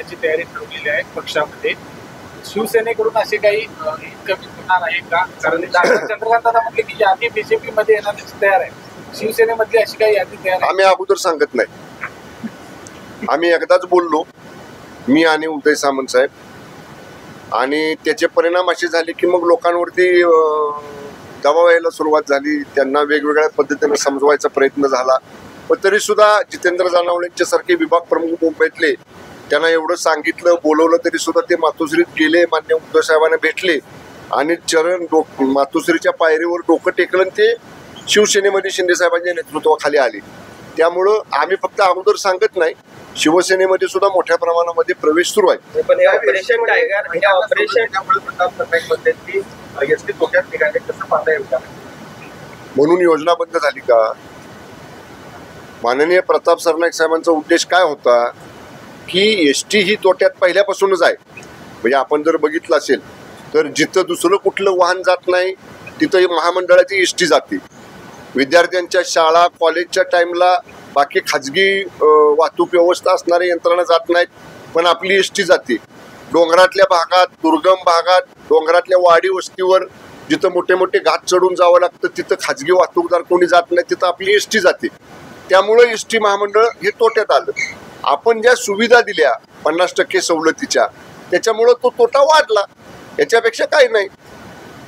करण्याची तयारी ठरवलेली आहे पक्षामध्ये. शिवसेनेकडून असे काही इनकमिंग होणार आहे का? कारण चंद्रकांत दादा म्हटले की यादी बीजेपी मध्ये येण्याची तयार आहे. शिवसेनेमधली अशी काही यादी तयार आहे? आम्ही अगोदर सांगत नाही. आम्ही एकदाच बोललो, मी आणि उदय सामंत साहेब, आणि त्याचे परिणाम असे झाले की मग लोकांवरती दबाव यायला सुरुवात झाली. त्यांना वेगवेगळ्या पद्धतीने समजवायचा प्रयत्न झाला. पण तरी सुद्धा जितेंद्र जानावळेंच्या सारखे विभाग प्रमुख मुंबईतले त्यांना एवढं सांगितलं, बोलवलं, तरी सुद्धा ते मातोश्रीत गेले, मान्य उद्धव साहेबांना भेटले आणि मातोश्रीच्या पायरीवर डोकं टेकलं, ते शिवसेनेमध्ये शिंदे साहेबांच्या नेतृत्वाखाली आले. त्यामुळं आम्ही फक्त अगोदर सांगत नाही, शिवसेनेमध्ये सुद्धा मोठ्या प्रमाणामध्ये प्रवेश सुरू आहे. पण हे ऑपरेशन टायगर, हे ऑपरेशन म्हणून योजना बंद झाली का? माननीय प्रताप सरनाईक साहेबांचा उद्देश काय होता की एसटी ही तोट्यात पहिल्यापासूनच आहे. म्हणजे आपण जर बघितलं असेल तर जिथं दुसरं कुठलं वाहन जात नाही तिथं महामंडळाची एसटी जाते. विद्यार्थ्यांच्या शाळा कॉलेजच्या टाइमला बाकी खाजगी वाहतूक व्यवस्था असणाऱ्या यंत्रणा जात नाहीत, पण आपली एसटी जाते. डोंगरातल्या भागात, दुर्गम भागात, डोंगरातल्या वाडी वस्तीवर जिथं मोठे मोठे घाट चढून जावं लागतं तिथं खाजगी वाहतूकदार कोणी जात नाही, तिथं आपली एसटी जाते. त्यामुळं एसटी महामंडळ हे तोट्यात आलं. आपण ज्या सुविधा दिल्या 50% सवलतीच्या, त्याच्यामुळं तो तोटा वाढला. याच्यापेक्षा काही नाही.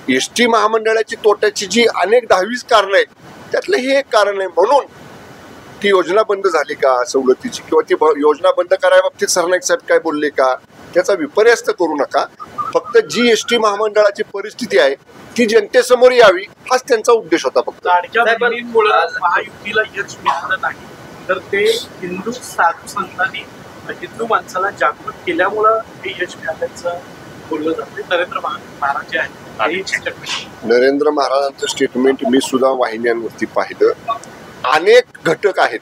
एसटी महामंडळाची तोट्याची जी अनेक 10-20 कारणं आहेत त्यातलं हे एक कारण आहे. म्हणून ती योजना बंद झाली का सवलतीची, किंवा ती योजना बंद करायबाबतीत सरनाईक साहेब काय बोलले का, त्याचा विपर्यास्त करू नका. फक्त जी एसटी महामंडळाची परिस्थिती आहे ती जनतेसमोर यावी हाच त्यांचा उद्देश होता. फक्त महायुतीला यश मिळालं नाही तर ते हिंदू साधू संतांनी हिंदू माणसाला जागृत केल्यामुळं हे यश मिळाल्याचं बोललं जाते. नरेंद्र महाराज जे आहेत, नरेंद्र महाराजांचं स्टेटमेंट मी सुद्धा वाहिन्यांवरती पाहिलं. अनेक घटक आहेत.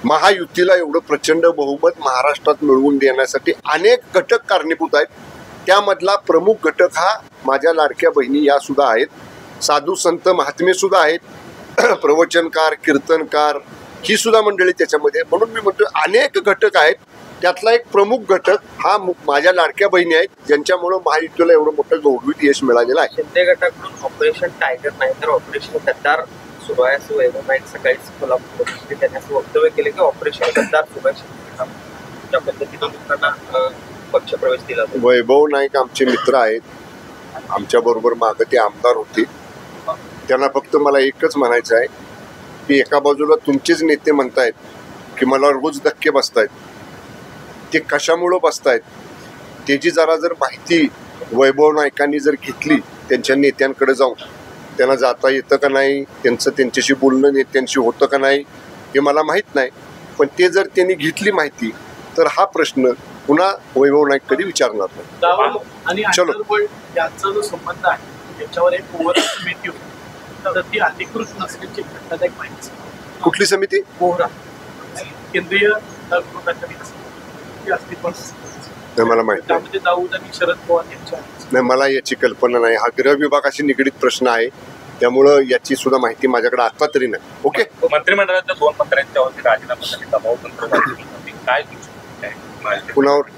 महायुतीला एवढं प्रचंड बहुमत महाराष्ट्रात मिळवून देण्यासाठी अनेक घटक कारणीभूत आहेत. त्यामधला प्रमुख घटक हा माझ्या लाडक्या बहिणी या सुद्धा आहेत. साधू संत महात्मे सुद्धा आहेत. प्रवचनकार, कीर्तनकार ही सुद्धा मंडळी त्याच्यामध्ये. म्हणून मी म्हणतो अनेक घटक आहेत. त्यातला एक प्रमुख घटक हा माझ्या लाडक्या बहिणी आहेत, ज्यांच्यामुळे महायुतीला एवढं मोठं गौरवित यश मिळालेलं आहे. शिंदे गटाकडून ऑपरेशन टायगर नाही तर ऑपरेशन गद्दार सुरू आहे असं वैभव नाईक सकाळीच कोल्हापूरमध्ये त्यांनी असं वक्तव्य केले की ऑपरेशन गद्दार सुरू आहे. त्या पद्धतीनं लोकांना पक्ष प्रवेश दिला. वैभव नाईक आमचे मित्र आहेत. आमच्या बरोबर मागे ते आमदार होते. त्यांना फक्त मला एकच म्हणायचं आहे की एका बाजूला तुमचेच नेते म्हणतायत की मला रोज धक्के बसतायत. ते कशामुळं बसतायत त्याची जरा जर माहिती वैभव नाईकांनी जर घेतली त्यांच्या नेत्यांकडे जाऊन, त्यांना जाता येतं का नाही, त्यांच्याशी बोलणं नेत्यांशी होतं का नाही हे मला माहीत नाही. पण ते जर त्यांनी घेतली माहिती तर हा प्रश्न पुन्हा वैभव नाईक कधी विचारणार नाही. आणि यांचा जो संबंध आहे त्याच्यावर एक पोहरा समिती होती, तर ती अधिकृत नसल्याची घटनादायक माहिती. कुठली समिती? पोहरा केंद्रीय मला माहिती त्यामध्ये दाऊद आणि शरद पवार यांच्या नाही. मला याची कल्पना नाही. हा गृह विभागाशी निगडीत प्रश्न आहे, त्यामुळं याची सुद्धा माहिती माझ्याकडे आता तरी नाही. ओके. मंत्रिमंडळाच्या 2 मंत्र्यांच्यावरती राजीनामा दबाव काय कुणावर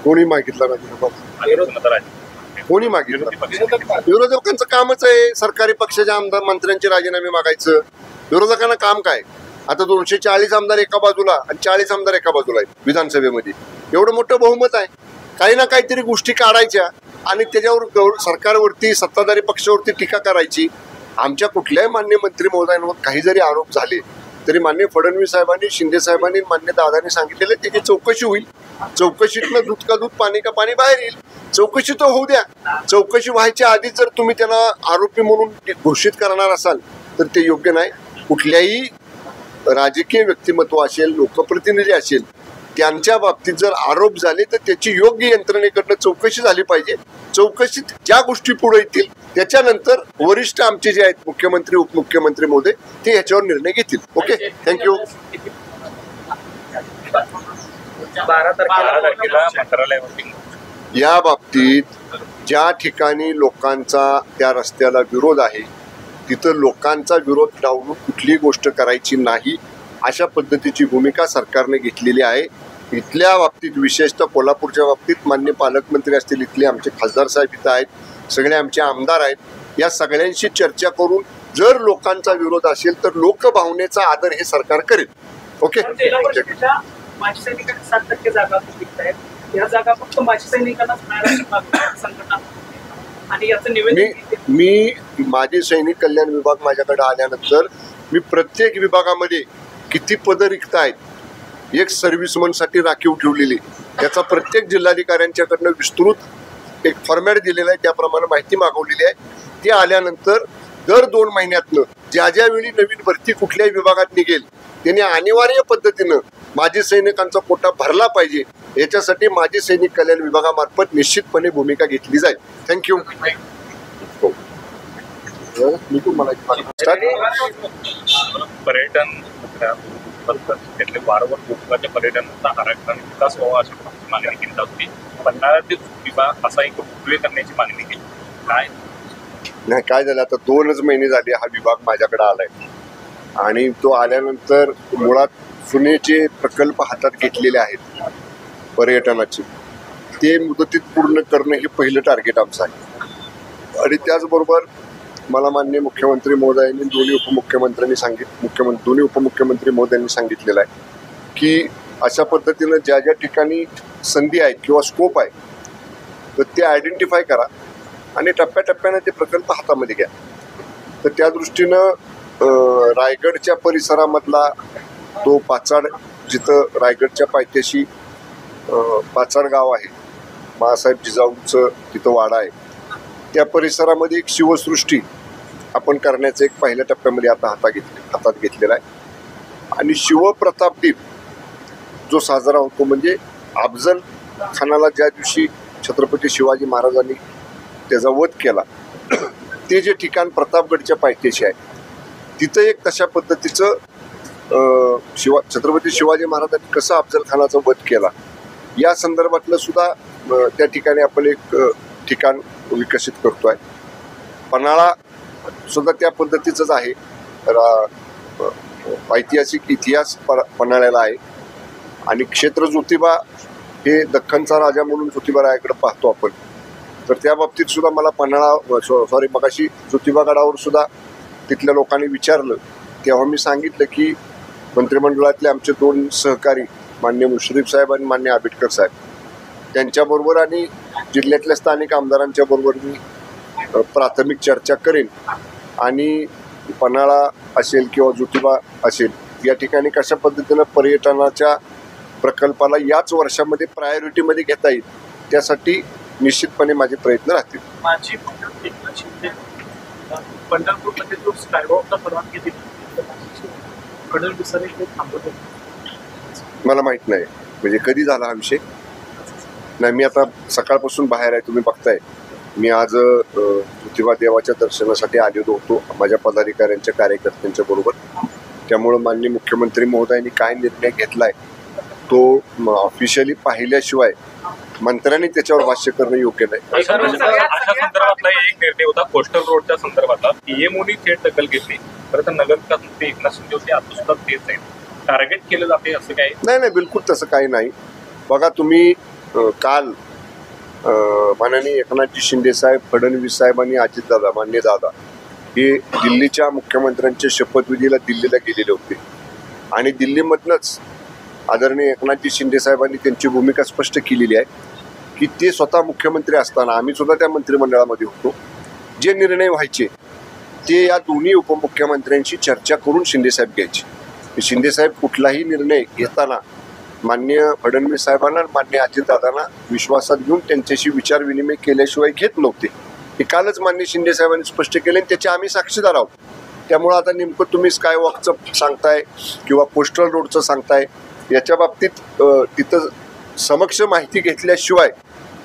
कोणी मागितला राजीनामा? कोणी मागितलं? विरोधकांचं कामच आहे सरकारी पक्षाच्या आमदार मंत्र्यांचे राजीनामे मागायचं. विरोधकांना काम काय? आता 240 आमदार एका बाजूला आणि 40 आमदार एका बाजूला आहेत विधानसभेमध्ये. एवढं मोठं बहुमत आहे. काही ना काहीतरी गोष्टी काढायच्या आणि त्याच्यावर सरकारवरती, सत्ताधारी पक्षावरती टीका करायची. आमच्या कुठल्याही मान्य मंत्री महोदयांवर काही जरी आरोप झाले तरी मान्य फडणवीस साहेबांनी, शिंदे साहेबांनी, मान्य दादांनी सांगितलेलं त्याची चौकशी होईल. चौकशीतनं दूध का दूध पाणी का पाणी बाहेर येईल. चौकशी तर होऊ द्या. चौकशी व्हायच्या आधीच जर तुम्ही त्यांना आरोपी म्हणून घोषित करणार असाल तर ते योग्य नाही. कुठल्याही राजकीय व्यक्तिमत्व असेल, लोकप्रतिनिधी असेल, त्यांच्या बाबतीत जर आरोप झाले तर त्याची योग्य यंत्रणेकडनं चौकशी झाली पाहिजे. चौकशीत ज्या गोष्टी पुढे येतील त्याच्यानंतर वरिष्ठ आमचे जे आहेत मुख्यमंत्री, उपमुख्यमंत्री महोदय ते ह्याच्यावर निर्णय घेतील. Okay, thank you. 12 तारखेला या बाबतीत ज्या ठिकाणी लोकांचा त्या रस्त्याला विरोध आहे तिथं लोकांचा विरोध डावलून कुठलीही गोष्ट करायची नाही अशा पद्धतीची भूमिका सरकारने घेतलेली आहे. इथल्या बाबतीत विशेषतः कोल्हापूरच्या बाबतीत माननीय पालकमंत्री असतील, इथले आमचे खासदार साहेब इथं आहेत, सगळे आमचे आमदार आहेत, या सगळ्यांशी चर्चा करून जर लोकांचा विरोध असेल तर लोकभावनेचा आदर हे सरकार करेल. ओके. जिल्हा परिषदेच्या माजी सैनिकांना 7% जागा विकत आहेत. या जागा फक्त माजी सैनिकांनाच मिळाल्या संघटना आणि याचं निवेदन मी माजी सैनिक कल्याण विभाग माझ्याकडे आल्यानंतर मी प्रत्येक विभागामध्ये किती पदं रिक्त आहेत एक सर्व्हिसमनसाठी राखीव ठेवलेली, त्याचा प्रत्येक जिल्हाधिकाऱ्यांच्याकडनं विस्तृत एक फॉर्मॅट दिलेला आहे, त्याप्रमाणे माहिती मागवलेली आहे. ते आल्यानंतर दर 2 महिन्यातनं ज्या वेळी नवीन भरती कुठल्याही विभागात निघेल त्यांनी अनिवार्य पद्धतीनं माजी सैनिकांचा कोटा भरला पाहिजे, याच्यासाठी माजी सैनिक कल्याण विभागामार्फत निश्चितपणे भूमिका घेतली जाईल. थँक्यू. मी तुम्हाला पर्यटन त्यातले वारंवार कोकणाच्या पर्यटनाचा आराखडा आणि विकास व्हावा अशी मागणी केली जात होती. पन्हाळा ते जोतिबा असा एक रोपवे करण्याची मागणी केली. नाही, काय झालं आता 2च महिने झाले हा विभाग माझ्याकडे आलाय आणि तो आल्यानंतर मुळात जुनेचे प्रकल्प हातात घेतलेले आहेत पर्यटनाचे, ते मुदतीत पूर्ण करणं हे पहिलं टार्गेट आमचं आहे. आणि त्याचबरोबर मला माननीय मुख्यमंत्री महोदयांनी दोन्ही उपमुख्यमंत्री महोदयांनी सांगितलेलं आहे की अशा पद्धतीनं ज्या ठिकाणी संधी आहेत किंवा स्कोप आहे तर ते आयडेंटिफाय करा आणि टप्प्याटप्प्याने ते प्रकल्प हातामध्ये घ्या. तर त्या दृष्टीनं रायगडच्या परिसरामधला तो पाचाड, जिथं रायगडच्या पायथ्याशी पाचाड गाव आहे, माँसाहेब जिजाऊंचं तिथं वाडा आहे, त्या परिसरामध्ये एक शिवसृष्टी आपण करण्याचं एक पहिल्या टप्प्यामध्ये आता हातात घेतलेला आहे. आणि शिवप्रताप दिन जो साजरा होतो म्हणजे अफजल खानाला ज्या दिवशी छत्रपती शिवाजी महाराजांनी त्याचा वध केला ते जे ठिकाण प्रतापगडच्या पायथ्याशी आहे तिथं एक तशा पद्धतीचं छत्रपती शिवाजी महाराजांनी कसं अफजल खानाचा वध केला या संदर्भातलं सुद्धा त्या ठिकाणी आपण एक ठिकाण विकसित करतोय. पन्हाळा सुद्धा त्या पद्धतीचंच आहे. ऐतिहासिक इतिहास पन्हाळ्याला आहे आणि क्षेत्र ज्योतिबा हे दख्खनचा राजा म्हणून ज्योतिबा रायाकडे पाहतो आपण, तर त्या बाबतीत सुद्धा मला मगाशी ज्योतिबा गडावर सुद्धा तिथल्या लोकांनी विचारलं तेव्हा मी सांगितलं की मंत्रिमंडळातले आमचे 2 सहकारी माननीय मुश्रीफ साहेब आणि माननीय आंबेडकर साहेब त्यांच्याबरोबर आणि जिल्ह्यातल्या स्थानिक आमदारांच्या बरोबर मी प्राथमिक चर्चा करेन आणि पन्हाळा असेल किंवा ज्योतिबा असेल या ठिकाणी कशा पद्धतीनं पर्यटनाच्या प्रकल्पाला याच वर्षामध्ये प्रायोरिटीमध्ये घेता येईल त्यासाठी निश्चितपणे माझे प्रयत्न राहतील. माझी एकनाथ शिंदे पंढरपूरमध्ये जो स्कायवॉकला परवानगी दिली फडणवीसांनी हे थांबवलं, मला माहित नाही म्हणजे कधी झाला हा विषय. नाही, मी आता सकाळपासून बाहेर आहे, तुम्ही बघताय. मी आज ज्योतिबा देवाच्या दर्शनासाठी आलेलो होतो माझ्या पदाधिकाऱ्यांच्या कार्यकर्त्यांच्या बरोबर. त्यामुळं माननीय मुख्यमंत्री महोदयांनी काय निर्णय घेतलाय तो ऑफिशियली पाहिल्याशिवाय मंत्र्यांनी त्याच्यावर भाष्य करणं योग्य नाही. अशा संदर्भातला एक निर्णय होता कोस्टल रोडच्या संदर्भातला, पीएमओनी थेट दखल घेतली. खरं तर नगरविकास मंत्री एकनाथ शिंदे होते, आता सुद्धा तेच आहे. टार्गेट केलं जाते असं काही नाही, बिलकुल तसं काही नाही. बघा तुम्ही काल माननीय एकनाथजी शिंदे साहेब, फडणवीस साहेब आणि अजितदादा मान्य दादा हे दिल्लीच्या मुख्यमंत्र्यांच्या शपथविधीला दिल्लीला गेलेले होते आणि दिल्लीमधनंच आदरणीय एकनाथजी शिंदे साहेबांनी त्यांची भूमिका स्पष्ट केलेली आहे की ते स्वतः मुख्यमंत्री असताना आम्ही सुद्धा त्या मंत्रिमंडळामध्ये होतो, जे निर्णय व्हायचे ते या दोन्ही उपमुख्यमंत्र्यांशी चर्चा करून शिंदेसाहेब घ्यायचे. शिंदेसाहेब कुठलाही निर्णय घेताना माननीय फडणवीस साहेबांना माननीय अजितदादांना विश्वासात घेऊन त्यांच्याशी विचारविनिमय केल्याशिवाय घेत नव्हते. हे कालच माननीय शिंदे साहेबांनी स्पष्ट केले आणि त्याचे आम्ही साक्षीदार आहोत. त्यामुळं आता नेमकं तुम्ही स्कायवॉकचं सांगताय किंवा कोस्टल रोडचं सांगताय याच्या बाबतीत तिथं समक्ष माहिती घेतल्याशिवाय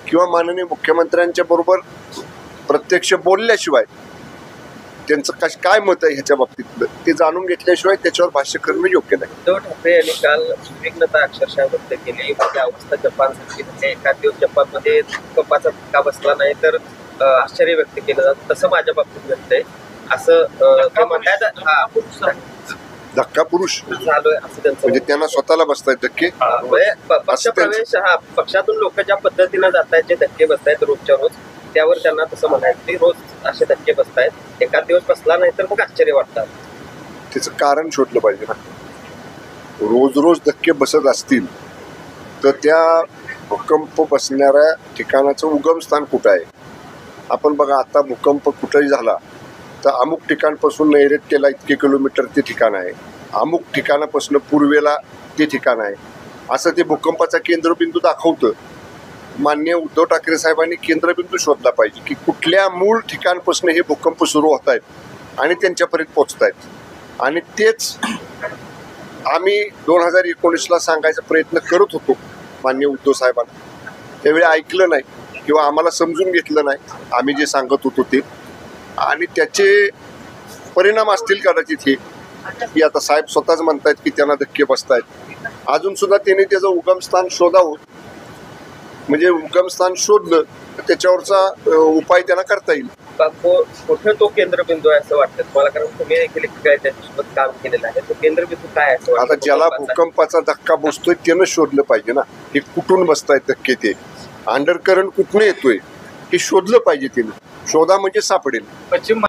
किंवा माननीय मुख्यमंत्र्यांच्या बरोबर प्रत्यक्ष बोलल्याशिवाय त्यांचं काय मत आहे ह्याच्या बाबतीत ते जाणून घेतल्याशिवाय त्याच्यावर भाष्य करणं योग्य नाही. उद्धव ठाकरे यांनी काल उद्विग्नता अक्षरशः व्यक्त केली. म्हणजे अवस्था जपानसारखी, म्हणजे एखाद दिवस जपानमध्ये भूकंपाचा धक्का बसला नाही तर आश्चर्य व्यक्त केलं जातं, तसं माझ्या बाबतीत घडतंय असं ते म्हणतात. धक्का पुरुष झालोय असं त्यांचं म्हणजे त्यांना स्वतःला बसतायत धक्के. म्हणजे पक्ष प्रवेश हा पक्षातून लोक ज्या पद्धतीनं जात आहेत, जे धक्के बसतायत रोजच्या रोज, त्यावर त्यांना तसं म्हणायचं की रोज असे धक्के बसतायत, एखाद दिवस बसला नाही तर मग आश्चर्य वाटतात. त्याचं कारण शोधलं पाहिजे ना. रोज रोज धक्के बसत असतील तर त्या भूकंप बसणाऱ्या ठिकाणाचं उगमस्थान कुठं आहे. आपण बघा आता भूकंप कुठंही झाला तर अमुक ठिकाणपासून नैऋत्येला इतके किलोमीटर ते ठिकाण आहे, अमुक ठिकाणापासून पूर्वेला ते ठिकाण आहे, असं ते भूकंपाचा केंद्रबिंदू दाखवतं. माननीय उद्धव ठाकरे साहेबांनी केंद्रबिंदू शोधला पाहिजे की कुठल्या मूळ ठिकाणपासून हे भूकंप सुरू होत आहेत आणि त्यांच्यापर्यंत पोचत आहेत. आणि तेच आम्ही 2019ला सांगायचा प्रयत्न करत होतो माननीय उद्धव साहेबांना. त्यावेळी ऐकलं नाही किंवा आम्हाला समजून घेतलं नाही आम्ही जे सांगत होतो ते, आणि त्याचे परिणाम असतील कदाचित हे की आता साहेब स्वतःच म्हणतायत की त्यांना धक्के बसतायत. अजून सुद्धा त्यांनी त्याचं उगमस्थान शोधावं, म्हणजे उगमस्थान शोधलं तर त्याच्यावरचा उपाय त्यांना करता येईल. कुठे तो केंद्रबिंदू आहे असं वाटतं तुम्हाला, कारण तुम्ही देखील त्याच्यासोबत काम केलेलं आहे, तो केंद्रबिंदू काय आहे असं वाटतं? आता ज्याला भूकंपाचा धक्का बसतोय त्यानं शोधलं पाहिजे ना, हे कुठून बसतायत धक्के, ते अंडरकरंट कुठून येतोय हे शोधलं पाहिजे. त्याने शोधा म्हणजे सापडेल. पश्चिम